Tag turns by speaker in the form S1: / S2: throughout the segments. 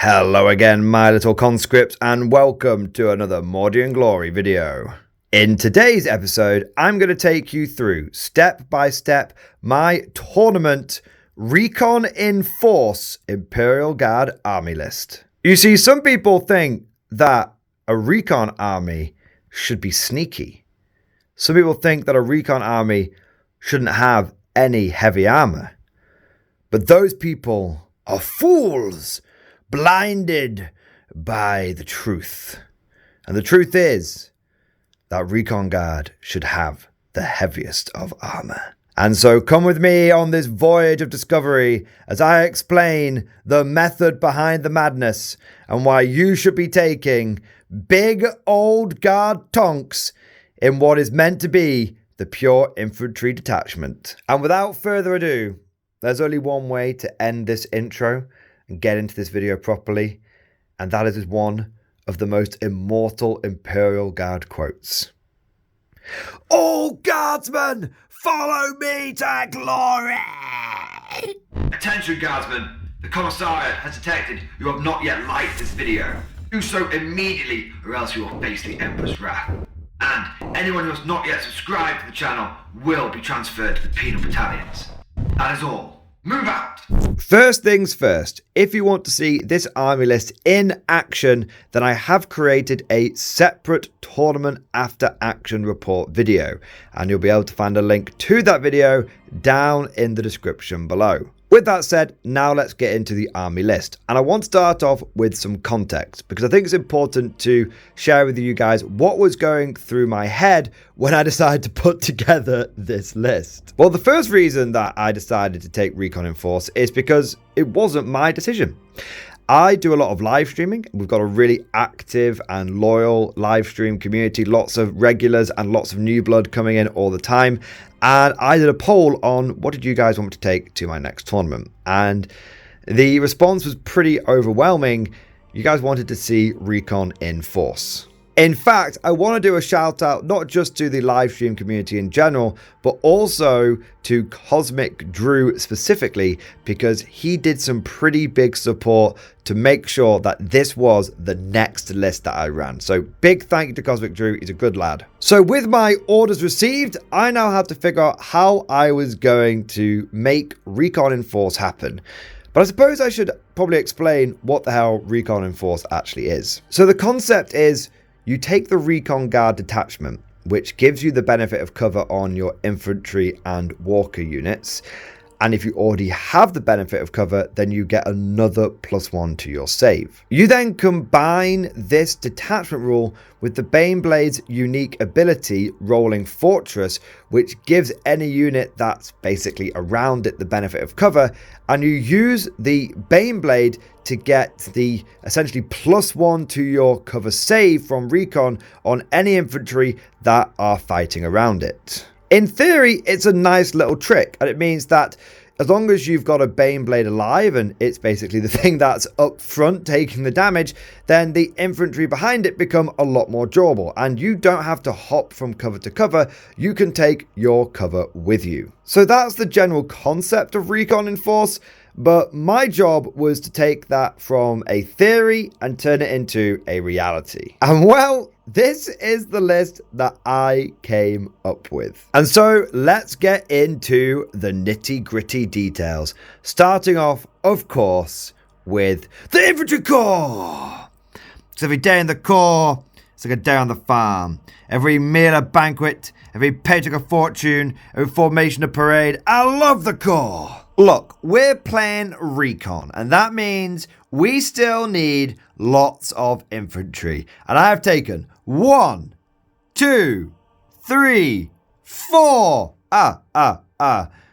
S1: Hello again, my little conscripts, and welcome to another Mordian Glory video. In today's episode, I'm going to take you through, step by step, my tournament Recon in Force Imperial Guard army list. You see, some people think that a Recon army should be sneaky. Some people think that a Recon army shouldn't have any heavy armor. But those people are fools, blinded by the truth. And the truth is that Recon Guard should have the heaviest of armor. And so come with me on this voyage of discovery as I explain the method behind the madness and why you should be taking big old guard tonks in what is meant to be the pure infantry detachment. And without further ado, there's only one way to end this intro and get into this video properly, and that is with one of the most immortal Imperial Guard quotes. "All guardsmen, follow me to glory!"
S2: Attention guardsmen, the Commissariat has detected you have not yet liked this video. Do so immediately or else you will face the Emperor's wrath. And anyone who has not yet subscribed to the channel will be transferred to the penal battalions. That is all. Move out!
S1: First things first, if you want to see this army list in action, then I have created a separate tournament after action report video, and you'll be able to find a link to that video down in the description below. With that said, now let's get into the army list. And I want to start off with some context because I think it's important to share with you guys what was going through my head when I decided to put together this list. Well, the first reason that I decided to take Recon in Force is because it wasn't my decision. I do a lot of live streaming. We've got a really active and loyal live stream community, lots of regulars and lots of new blood coming in all the time. And I did a poll on what did you guys want me to take to my next tournament? And the response was pretty overwhelming. You guys wanted to see Recon in Force. In fact, I want to do a shout out not just to the live stream community in general, but also to Cosmic Drew specifically, because he did some pretty big support to make sure that this was the next list that I ran. So big thank you to Cosmic Drew, he's a good lad. So with my orders received, I now had to figure out how I was going to make Recon in Force happen. But I suppose I should probably explain what the hell Recon in Force actually is. So the concept is, you take the Recon Guard detachment, which gives you the benefit of cover on your infantry and walker units. And if you already have the benefit of cover, then you get another +1 to your save. You then combine this detachment rule with the Baneblade's unique ability, Rolling Fortress, which gives any unit that's basically around it the benefit of cover. And you use the Baneblade to get the essentially +1 to your cover save from Recon on any infantry that are fighting around it. In theory, it's a nice little trick, and it means that as long as you've got a Baneblade alive, and it's basically the thing that's up front taking the damage, then the infantry behind it become a lot more durable, and you don't have to hop from cover to cover, you can take your cover with you. So that's the general concept of Recon in Force, but my job was to take that from a theory and turn it into a reality. And well, this is the list that I came up with. And so let's get into the nitty-gritty details. Starting off, of course, with the Infantry Corps. So every day in the Corps, it's like a day on the farm. Every meal a banquet, every paycheck a fortune, every formation a parade. I love the Corps. Look, we're playing Recon, and that means we still need lots of infantry. And I have taken 1, 2, 3, 4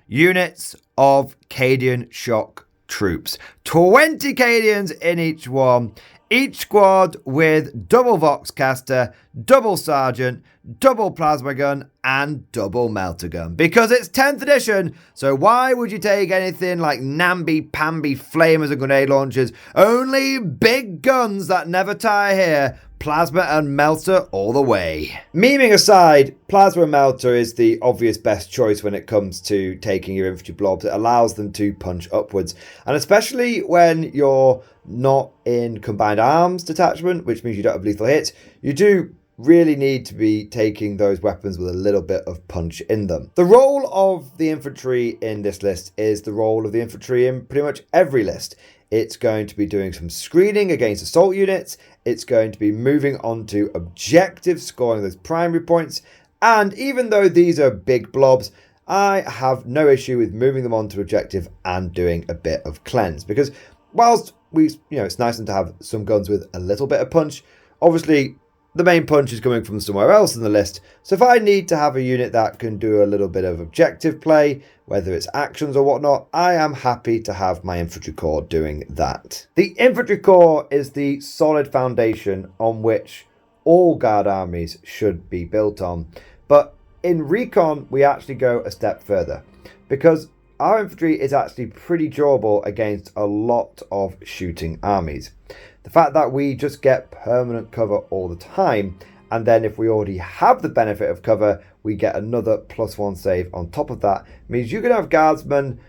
S1: units of Cadian shock troops. 20 Cadians in each one. Each squad with double Voxcaster, double Sergeant, double Plasma Gun, and double Melter Gun. Because it's 10th edition, so why would you take anything like namby-pamby flamers and grenade launchers? Only big guns that never tire here, Plasma and Melter all the way. Memeing aside, Plasma and Melter is the obvious best choice when it comes to taking your infantry blobs. It allows them to punch upwards. And especially when you're not in combined arms detachment, which means you don't have lethal hits, you do really need to be taking those weapons with a little bit of punch in them. The role of the infantry in this list is the role of the infantry in pretty much every list. It's going to be doing some screening against assault units. It's going to be moving on to objectives, scoring those primary points. And even though these are big blobs, I have no issue with moving them on to objective and doing a bit of cleanse. Because whilst it's nice to have some guns with a little bit of punch, obviously the main punch is coming from somewhere else in the list. So if I need to have a unit that can do a little bit of objective play, whether it's actions or whatnot, I am happy to have my infantry corps doing that. The infantry corps is the solid foundation on which all guard armies should be built on. But in Recon, we actually go a step further, because our infantry is actually pretty durable against a lot of shooting armies. The fact that we just get permanent cover all the time, and then if we already have the benefit of cover, we get another +1 save on top of that, means you can have guardsmen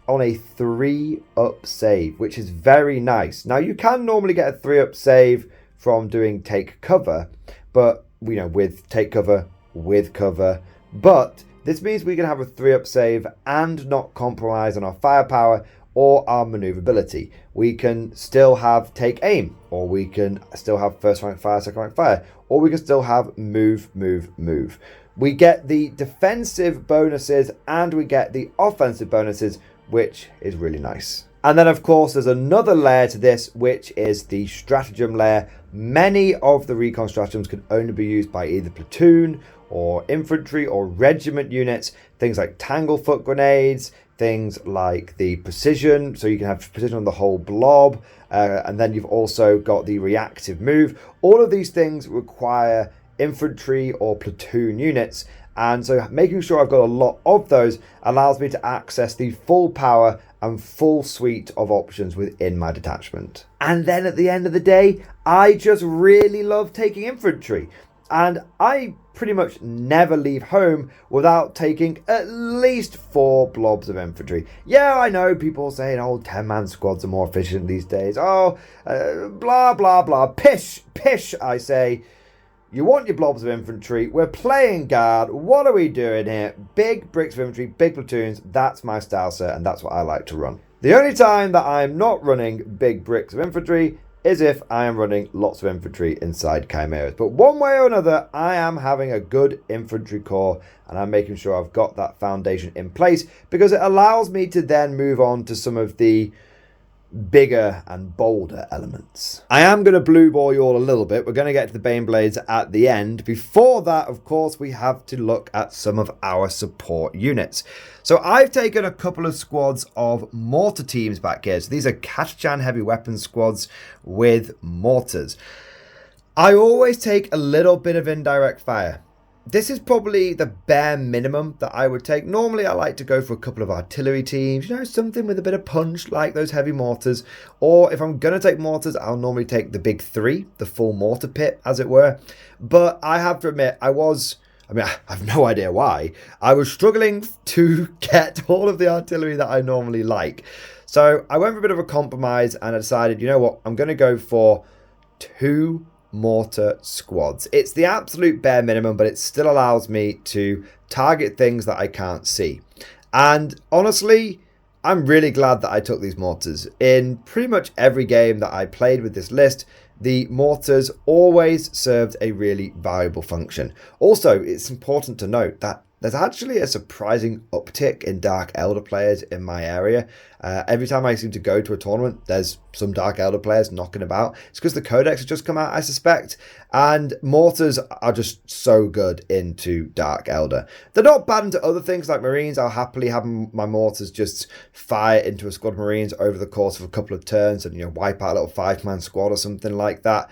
S1: on a 3-up save, which is very nice. Now, you can normally get a 3-up save from doing take cover, but with take cover, with cover, but this means we can have a 3-up save and not compromise on our firepower or our maneuverability. We can still have take aim, or we can still have first rank fire, second rank fire, or we can still have move, move, move. We get the defensive bonuses and we get the offensive bonuses, which is really nice. And then of course there's another layer to this, which is the stratagem layer. Many of the recon stratagems can only be used by either platoon or infantry or regiment units, things like tanglefoot grenades, things like the precision, so you can have precision on the whole blob, and then you've also got the reactive move. All of these things require infantry or platoon units, and so making sure I've got a lot of those allows me to access the full power and full suite of options within my detachment. And then at the end of the day, I just really love taking infantry, and I pretty much never leave home without taking at least 4 blobs of infantry. Yeah, I know people saying, oh, 10-man squads are more efficient these days. Oh, blah, blah, blah. Pish, pish, I say. You want your blobs of infantry. We're playing guard. What are we doing here? Big bricks of infantry, big platoons. That's my style, sir, and that's what I like to run. The only time that I'm not running big bricks of infantry is if I am running lots of infantry inside chimeras. But one way or another, I am having a good infantry corps, and I'm making sure I've got that foundation in place, because it allows me to then move on to some of the bigger and bolder elements. I am going to blue ball you all a little bit. We're going to get to the Baneblades at the end. Before that, of course, we have to look at some of our support units. So I've taken a couple of squads of mortar teams back here. So these are Katachan heavy weapons squads with mortars. I always take a little bit of indirect fire. This is probably the bare minimum that I would take. Normally, I like to go for a couple of artillery teams, something with a bit of punch like those heavy mortars. Or if I'm going to take mortars, I'll normally take the big 3, the full mortar pit, as it were. But I have to admit, I have no idea why. I was struggling to get all of the artillery that I normally like. So I went for a bit of a compromise and I decided, you know what, I'm going to go for 2 mortar squads. It's the absolute bare minimum, but it still allows me to target things that I can't see. And honestly, I'm really glad that I took these mortars. In pretty much every game that I played with this list, the mortars always served a really valuable function. Also, it's important to note that there's actually a surprising uptick in Dark Elder players in my area. Every time I seem to go to a tournament, there's some Dark Elder players knocking about. It's because the Codex has just come out, I suspect. And mortars are just so good into Dark Elder. They're not bad into other things like Marines. I'll happily have my mortars just fire into a squad of Marines over the course of a couple of turns and wipe out a little 5-man squad or something like that.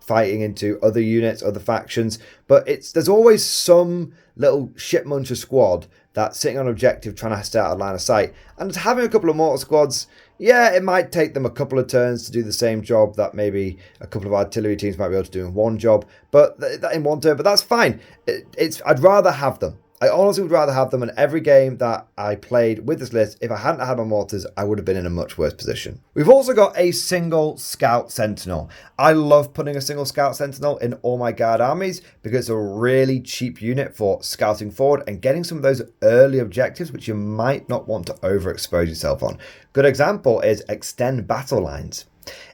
S1: Fighting into other units, other factions, but there's always some little shit muncher squad that's sitting on objective trying to stay out of line of sight, and having a couple of mortar squads, Yeah, it might take them a couple of turns to do the same job that maybe a couple of artillery teams might be able to do in one job, but in one turn. But that's fine. I'd rather have them. I honestly would rather have them in every game that I played with this list. If I hadn't had my mortars, I would have been in a much worse position. We've also got a single Scout Sentinel. I love putting a single Scout Sentinel in all my guard armies because it's a really cheap unit for scouting forward and getting some of those early objectives which you might not want to overexpose yourself on. Good example is extend battle lines.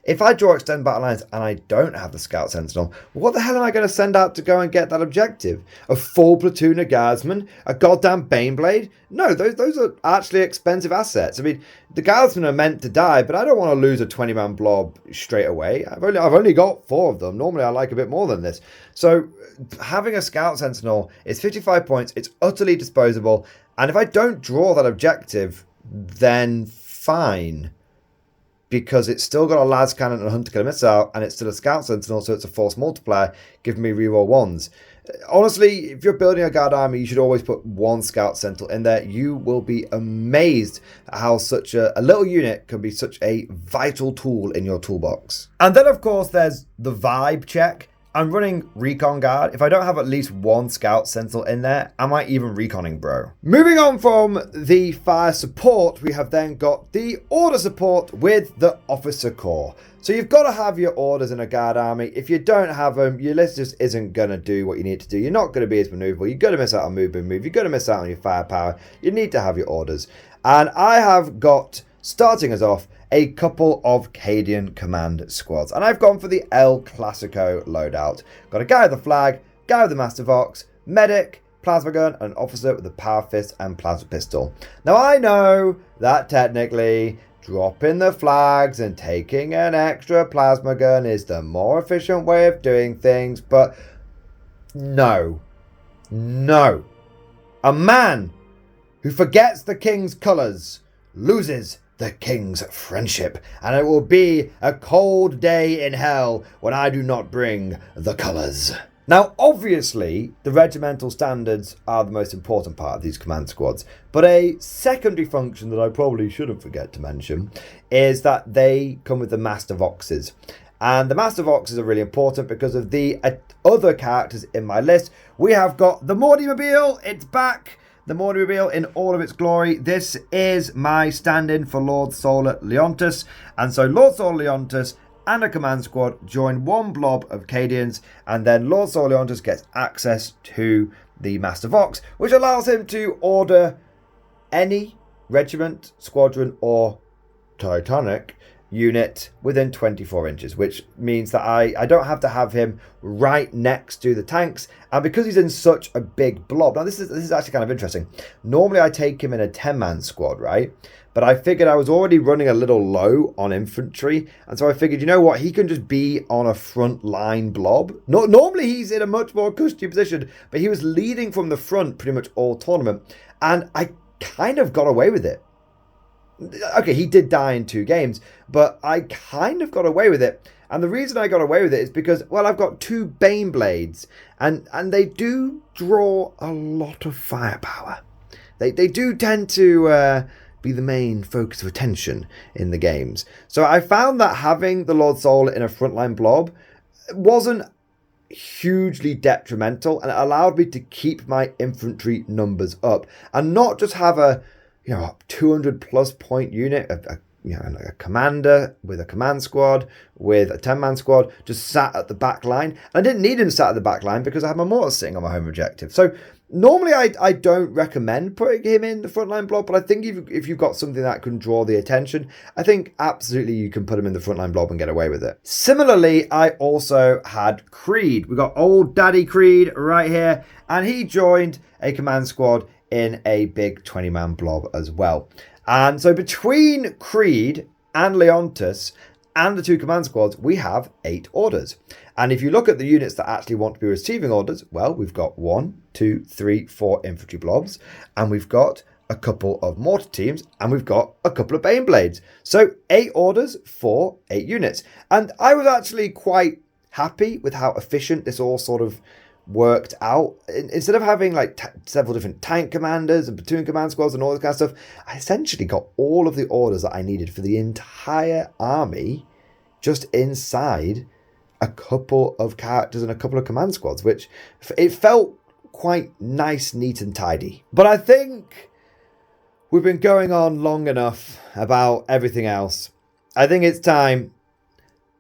S1: If I draw extend battle lines and I don't have the Scout Sentinel, what the hell am I going to send out to go and get that objective? A full platoon of guardsmen? A goddamn Baneblade? No, those are actually expensive assets. I mean, the guardsmen are meant to die, but I don't want to lose a 20-man blob straight away. I've only got 4 of them. Normally I like a bit more than this. So having a Scout Sentinel is 55 points. It's utterly disposable. And if I don't draw that objective, then fine. Because it's still got a Las Cannon and a Hunter Killer Missile, and it's still a Scout Sentinel, so it's a force multiplier, giving me reroll 1s. Honestly, if you're building a guard army, you should always put 1 Scout Sentinel in there. You will be amazed at how such a little unit can be such a vital tool in your toolbox. And then, of course, there's the vibe check. I'm running Recon Guard. If I don't have at least 1 Scout Sentinel in there, am I even reconning, bro? Moving on from the fire support, we have then got the order support with the officer corps. So you've got to have your orders in a guard army. If you don't have them, your list just isn't going to do what you need to do. You're not going to be as maneuverable. You're going to miss out on move. You're going to miss out on your firepower. You need to have your orders. And I have got, starting us off, a couple of Cadian command squads. And I've gone for the El Clasico loadout. Got a guy with the flag, guy with the Master Vox, medic, plasma gun, and an officer with a power fist and plasma pistol. Now I know that technically dropping the flags and taking an extra plasma gun is the more efficient way of doing things, but no. A man who forgets the king's colours loses the king's friendship, and it will be a cold day in hell when I do not bring the colours. Now, obviously, the regimental standards are the most important part of these command squads, but a secondary function that I probably shouldn't forget to mention is that they come with the Master Voxes. And the Master Voxes are really important because of the other characters in my list. We have got the Mordiamobile, it's back. The Mordiamobile in all of its glory. This is my stand-in for Lord Solar Leontus. And so Lord Solar Leontus and a command squad join one blob of Cadians, and then Lord Solar Leontus gets access to the Master Vox, which allows him to order any regiment, squadron, or Titanic unit within 24 inches, which means that I don't have to have him right next to the tanks. And because he's in such a big blob, now this is actually kind of interesting. Normally I take him in a 10-man squad, right? But I figured I was already running a little low on infantry, and so I figured, you know what, he can just be on a front line blob. Normally he's in a much more cushy position, but he was leading from the front pretty much all tournament, and I kind of got away with it. Okay, he did die in 2 games, but I kind of got away with it. And the reason I got away with it is because, well, I've got 2 Baneblades, and they do draw a lot of firepower. They do tend to be the main focus of attention in the games. So I found that having the Lord Solar in a frontline blob wasn't hugely detrimental, and it allowed me to keep my infantry numbers up and not just have a 200 plus point unit, a commander with a command squad, with a 10-man squad, just sat at the back line. And I didn't need him sat at the back line because I had my mortars sitting on my home objective. So normally I don't recommend putting him in the frontline blob, but I think if you've got something that can draw the attention, I think absolutely you can put him in the frontline blob and get away with it. Similarly, I also had Creed. We got old Daddy Creed right here, and he joined a command squad in a big 20-man blob as well. And so between Creed and Leontus and the 2 command squads, we have 8 orders. And if you look at the units that actually want to be receiving orders, well, we've got 1, 2, 3, 4 infantry blobs, and we've got a couple of mortar teams, and we've got a couple of Baneblades. So 8 orders for 8 units. And I was actually quite happy with how efficient this all sort of worked out. Instead of having like several different tank commanders and platoon command squads and all this kind of stuff, I essentially got all of the orders that I needed for the entire army just inside a couple of characters and a couple of command squads, which it felt quite nice, neat and tidy. But I think we've been going on long enough about everything else. I think it's time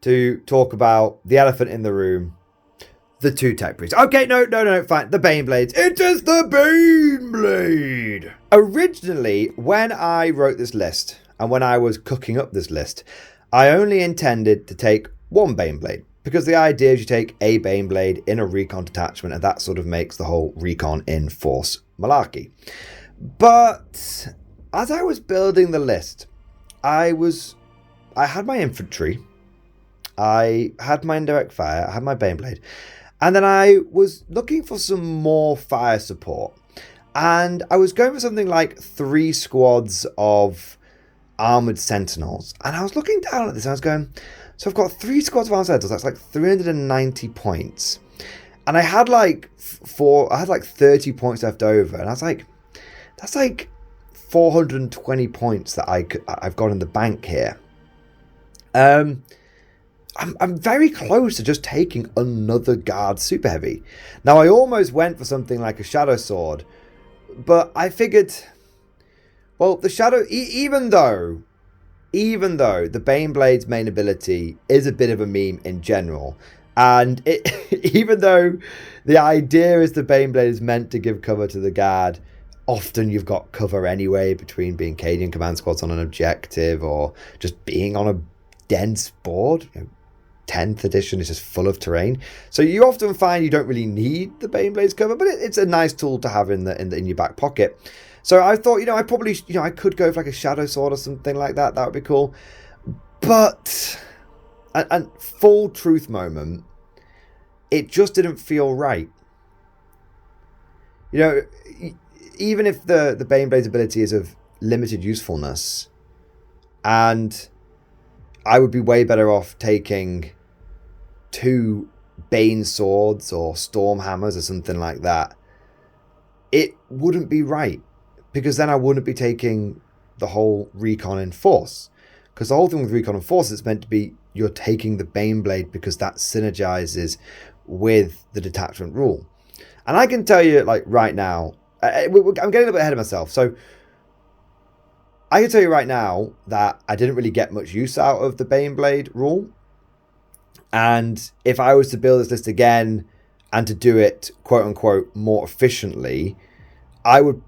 S1: to talk about the elephant in the room. The 2 tech priests. Okay, no, fine. The Baneblades. It is the Baneblade! Originally, when I wrote this list, and when I was cooking up this list, I only intended to take 1 Baneblade. Because the idea is you take a Baneblade in a Recon detachment, and that sort of makes the whole Recon in Force malarkey. But as I was building the list, I had my infantry, I had my indirect fire, I had my Baneblade, and then I was looking for some more fire support. And I was going for something like 3 squads of armoured sentinels. And I was looking down at this and I was going, so I've got 3 squads of armoured sentinels, that's like 390 points. And I had like 30 points left over. And I was like, that's like 420 points that I've got in the bank here. I'm very close to just taking another guard super heavy. Now, I almost went for something like a shadow sword, but I figured, well, the shadow, even though the Baneblade's main ability is a bit of a meme in general, and even though the idea is the Baneblade is meant to give cover to the guard, often you've got cover anyway between being Cadian command squads on an objective or just being on a dense board. 10th edition is just full of terrain, so you often find you don't really need the Baneblade's cover, but it's a nice tool to have in your back pocket. So I thought, I probably, I could go for like a shadow sword or something like that. That would be cool. But, and full truth moment, it just didn't feel right. Even if the Baneblade's ability is of limited usefulness, and I would be way better off taking 2 Bane swords or Storm hammers or something like that, it wouldn't be right, because then I wouldn't be taking the whole Recon in Force. Because the whole thing with Recon in Force is meant to be you're taking the Baneblade because that synergizes with the detachment rule. And I can tell you, like, right now, I'm getting a little bit ahead of myself. So I can tell you right now that I didn't really get much use out of the Baneblade rule. And if I was to build this list again and to do it, quote unquote, more efficiently, I would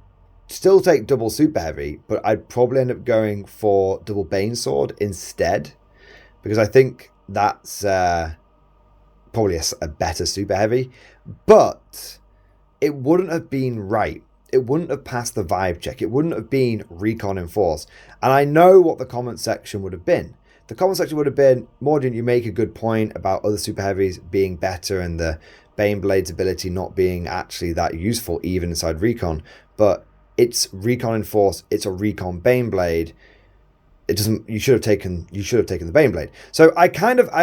S1: still take double super heavy, but I'd probably end up going for double Bane sword instead, because I think that's probably a better super heavy. But it wouldn't have been right. It wouldn't have passed the vibe check. It wouldn't have been Recon in Force. And I know what the comment section would have been. The comment section would have been, Mordian, you make a good point about other super heavies being better and the Baneblade's ability not being actually that useful even inside Recon. But it's Recon in Force. It's a Recon Baneblade. It doesn't. You should have taken the Baneblade. So I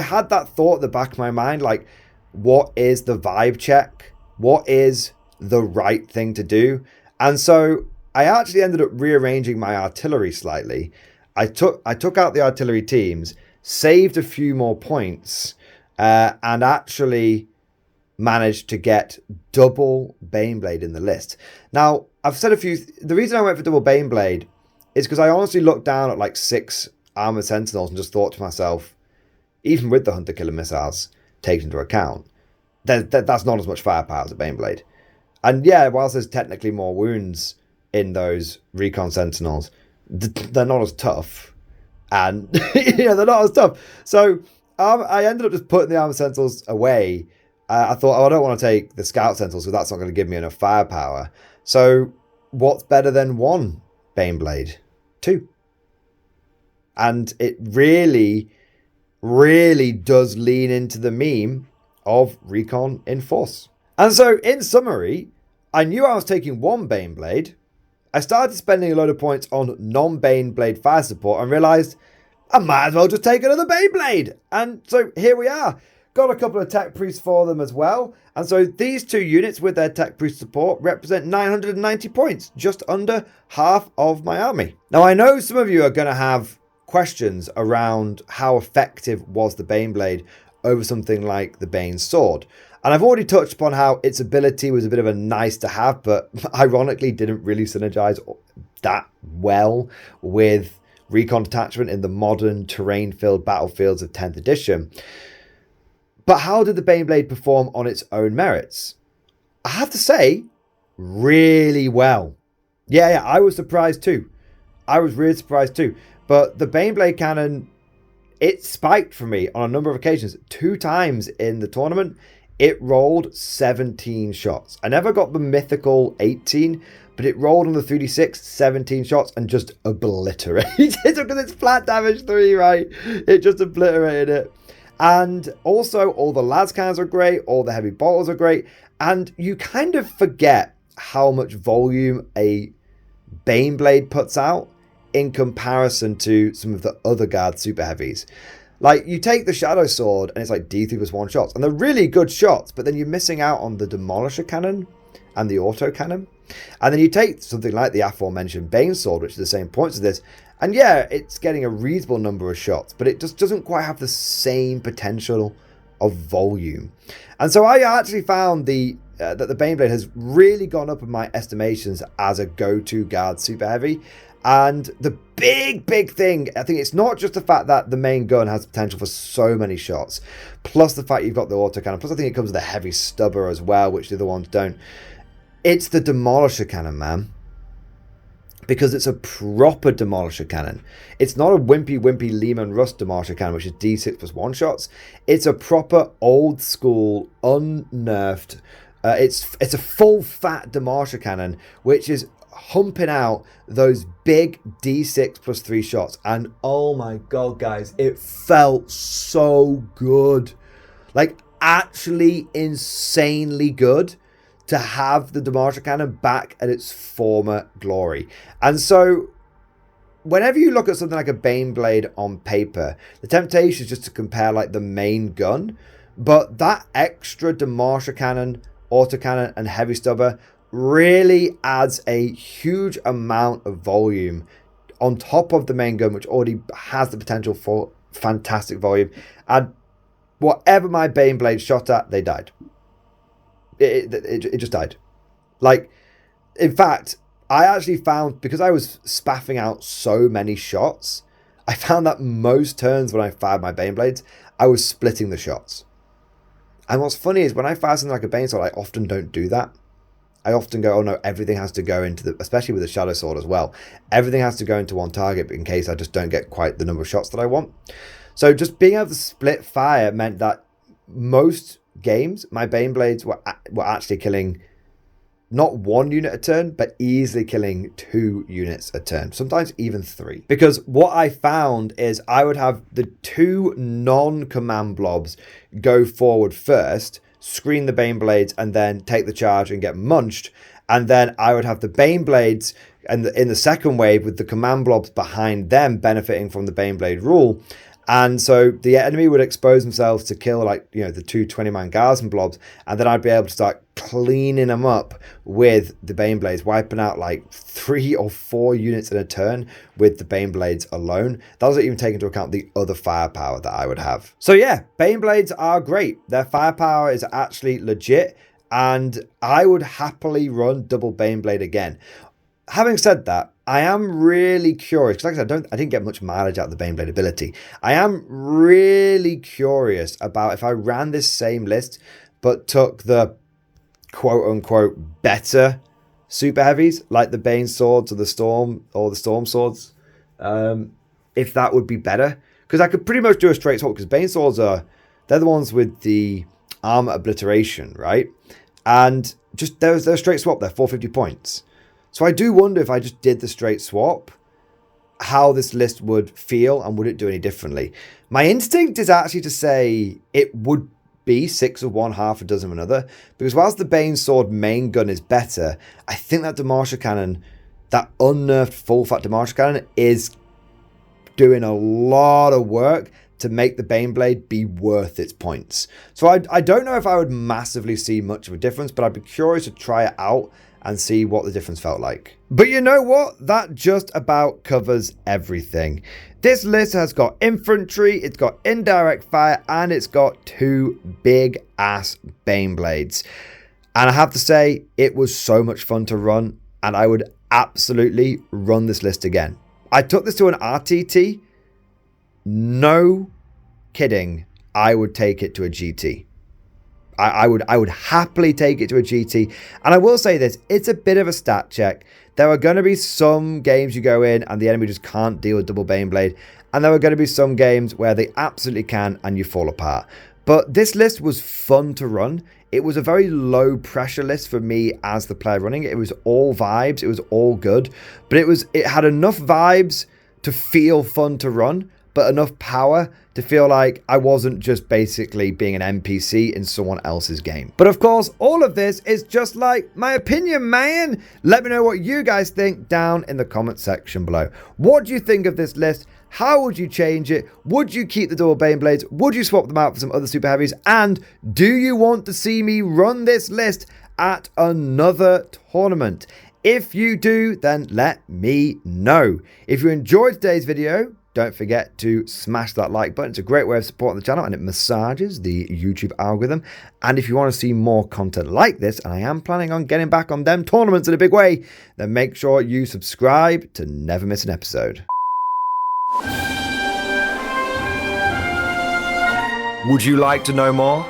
S1: had that thought at the back of my mind, like, what is the vibe check? What is the right thing to do? And so I actually ended up rearranging my artillery slightly. I took out the artillery teams, saved a few more points, and actually managed to get double Baneblade in the list. Now, I've said the reason I went for double Baneblade is because I honestly looked down at like 6 armored sentinels and just thought to myself, even with the hunter killer missiles taken into account, that's not as much firepower as a Baneblade. And yeah, whilst there's technically more wounds in those Recon sentinels, they're not as tough. And they're not as tough. So I ended up just putting the armored sentinels away. I thought, I don't want to take the scout sentinels because that's not going to give me enough firepower. So what's better than 1 Baneblade? 2. And it really, really does lean into the meme of Recon in Force. And so, in summary, I knew I was taking 1 Baneblade. I started spending a load of points on non-Baneblade fire support and realised I might as well just take another Baneblade. And so here we are. got a couple of tech priests for them as well. And so these two units with their tech priest support represent 990 points, just under half of my army. Now, I know some of you are going to have questions around how effective was the Baneblade over something like the Bane Sword. And I've already touched upon how its ability was a bit of a nice to have, but ironically didn't really synergize that well with Recon detachment in the modern terrain-filled battlefields of 10th edition. But how did the Baneblade perform on its own merits? I have to say, really well. Yeah, I was surprised too. I was really surprised too. But the Baneblade cannon, it spiked for me on a number of occasions. 2 times in the tournament, it rolled 17 shots. I never got the mythical 18, but it rolled on the 3d6 17 shots and just obliterated it because it's flat damage 3, right? It just obliterated it. And also, all the lascans are great, all the heavy bolters are great, and you kind of forget how much volume a Baneblade puts out in comparison to some of the other guard super heavies. Like, you take the Shadow Sword and it's like D3 plus 1 shots, and they're really good shots, but then you're missing out on the Demolisher Cannon and the Auto Cannon. And then you take something like the aforementioned Bane Sword, which is the same points as this, and yeah, it's getting a reasonable number of shots, but it just doesn't quite have the same potential of volume. And so I actually found that the Baneblade has really gone up in my estimations as a go-to guard super heavy. And the big thing, I think it's not just the fact that the main gun has potential for so many shots, plus the fact you've got the autocannon, plus I think it comes with a heavy stubber as well, which the other ones don't. It's the Demolisher Cannon, man. Because it's a proper Demolisher Cannon. It's not a wimpy Lehman Russ Demolisher Cannon, which is D6 plus 1 shots. It's a proper old school, unnerfed, it's a full fat Demolisher Cannon, which is humping out those big D6 plus 3 shots. And oh my god, guys, it felt so good. Like, actually insanely good to have the Demolisher Cannon back at its former glory. And so whenever you look at something like a Baneblade on paper, the temptation is just to compare like the main gun, but that extra Demolisher Cannon, autocannon and heavy stubber really adds a huge amount of volume on top of the main gun, which already has the potential for fantastic volume. And whatever my Baneblade shot at, they died. It just died. Like, in fact, I actually found, because I was spaffing out so many shots, I found that most turns when I fired my Baneblades, I was splitting the shots. And what's funny is when I fire something like a Bane Sword, I often don't do that. I often go, oh no, everything has to go into the, especially with the Shadow Sword as well, everything has to go into one target in case I just don't get quite the number of shots that I want. So just being able to split fire meant that most games, my Baneblades were actually killing not 1 unit a turn, but easily killing 2 units a turn, sometimes even 3. Because what I found is I would have the 2 non-command blobs go forward first, screen the Baneblades, and then take the charge and get munched. And then I would have the Baneblades and in the second wave with the command blobs behind them benefiting from the Baneblade rule. And so the enemy would expose themselves to kill, like, you know, the 2 20-man Garrison blobs, and then I'd be able to start cleaning them up with the Baneblades, wiping out like 3 or 4 units in a turn with the Baneblades alone. That doesn't even take into account the other firepower that I would have. So yeah, Baneblades are great. Their firepower is actually legit, and I would happily run double Baneblade again. Having said that, I am really curious, because like I said, I didn't get much mileage out of the Baneblade ability. I am really curious about if I ran this same list, but took the quote-unquote better super heavies, like the Bane Swords or the Storm Swords, if that would be better. Because I could pretty much do a straight swap, because Bane Swords they're the ones with the armor obliteration, right? And just they're a straight swap, they're 450 points. So I do wonder if I just did the straight swap, how this list would feel and would it do any differently. My instinct is actually to say it would be 6 of one, half a dozen of another, because whilst the Bane Sword main gun is better, I think that Demolisher Cannon, that unnerfed full fat Demolisher Cannon, is doing a lot of work to make the Baneblade be worth its points. So I don't know if I would massively see much of a difference, but I'd be curious to try it out and see what the difference felt like. But you know what? That just about covers everything. This list has got infantry, it's got indirect fire, and it's got 2 big ass Baneblades. And I have to say, it was so much fun to run, and I would absolutely run this list again. I took this to an RTT. No kidding, I would take it to a GT. I would happily take it to a GT. And I will say this, it's a bit of a stat check. There are going to be some games you go in and the enemy just can't deal with double Baneblade. And there are going to be some games where they absolutely can and you fall apart. But this list was fun to run. It was a very low pressure list for me as the player running it. It was all vibes. It was all good. But it had enough vibes to feel fun to run, but enough power to feel like I wasn't just basically being an NPC in someone else's game. But of course, all of this is just like my opinion, man. Let me know what you guys think down in the comment section below. What do you think of this list? How would you change it? Would you keep the double Baneblades? Would you swap them out for some other super heavies? And do you want to see me run this list at another tournament? If you do, then let me know. If you enjoyed today's video, don't forget to smash that like button. It's a great way of supporting the channel and it massages the YouTube algorithm. And if you want to see more content like this, and I am planning on getting back on them tournaments in a big way, then make sure you subscribe to never miss an episode. Would you like to know more?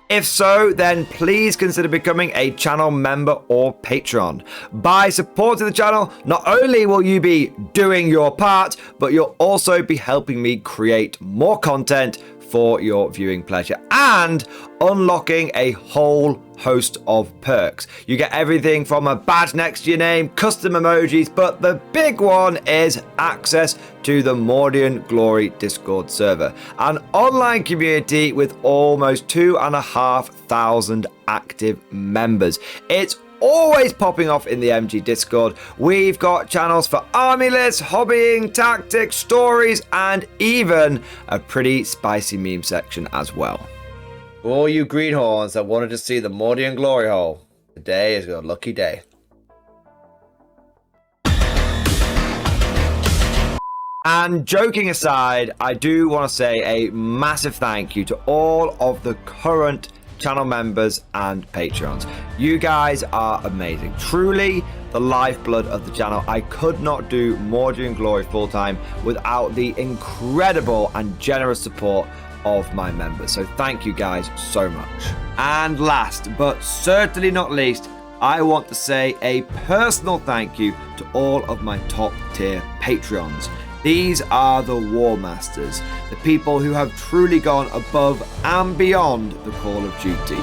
S1: If so, then please consider becoming a channel member or patron. By supporting the channel, not only will you be doing your part, but you'll also be helping me create more content for your viewing pleasure and unlocking a whole host of perks. You get everything from a badge next to your name, custom emojis, but the big one is access to the Mordian Glory Discord server, an online community with almost 2,500 active members. It's always popping off in the MG Discord. We've got channels for army lists, hobbying, tactics, stories, and even a pretty spicy meme section as well. For all you greenhorns that wanted to see the Mordian glory hole, today is your lucky day. And joking aside, I do want to say a massive thank you to all of the current channel members and patrons. You guys are amazing, truly the lifeblood of the channel. I could not do Mordian Glory full-time without the incredible and generous support of my members, so thank you guys so much. And last but certainly not least, I want to say a personal thank you to all of my top tier Patreons. These are the War Masters, the people who have truly gone above and beyond the call of duty.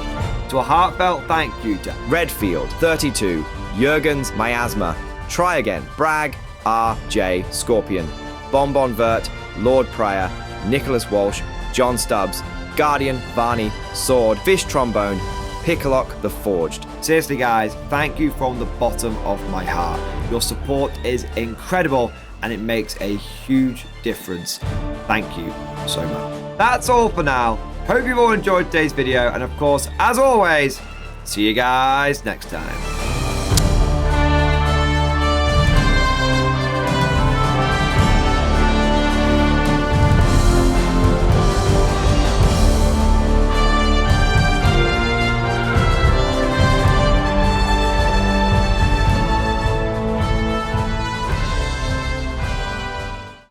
S1: So a heartfelt thank you to Redfield, 32, Jurgens, Miasma, Try Again, Bragg, RJ, Scorpion, Bonbon Vert, Lord Pryor, Nicholas Walsh, John Stubbs, Guardian, Varney, Sword, Fish Trombone, Picklock the Forged. Seriously guys, thank you from the bottom of my heart. Your support is incredible and it makes a huge difference. Thank you so much. That's all for now. Hope you've all enjoyed today's video, and of course, as always, see you guys next time.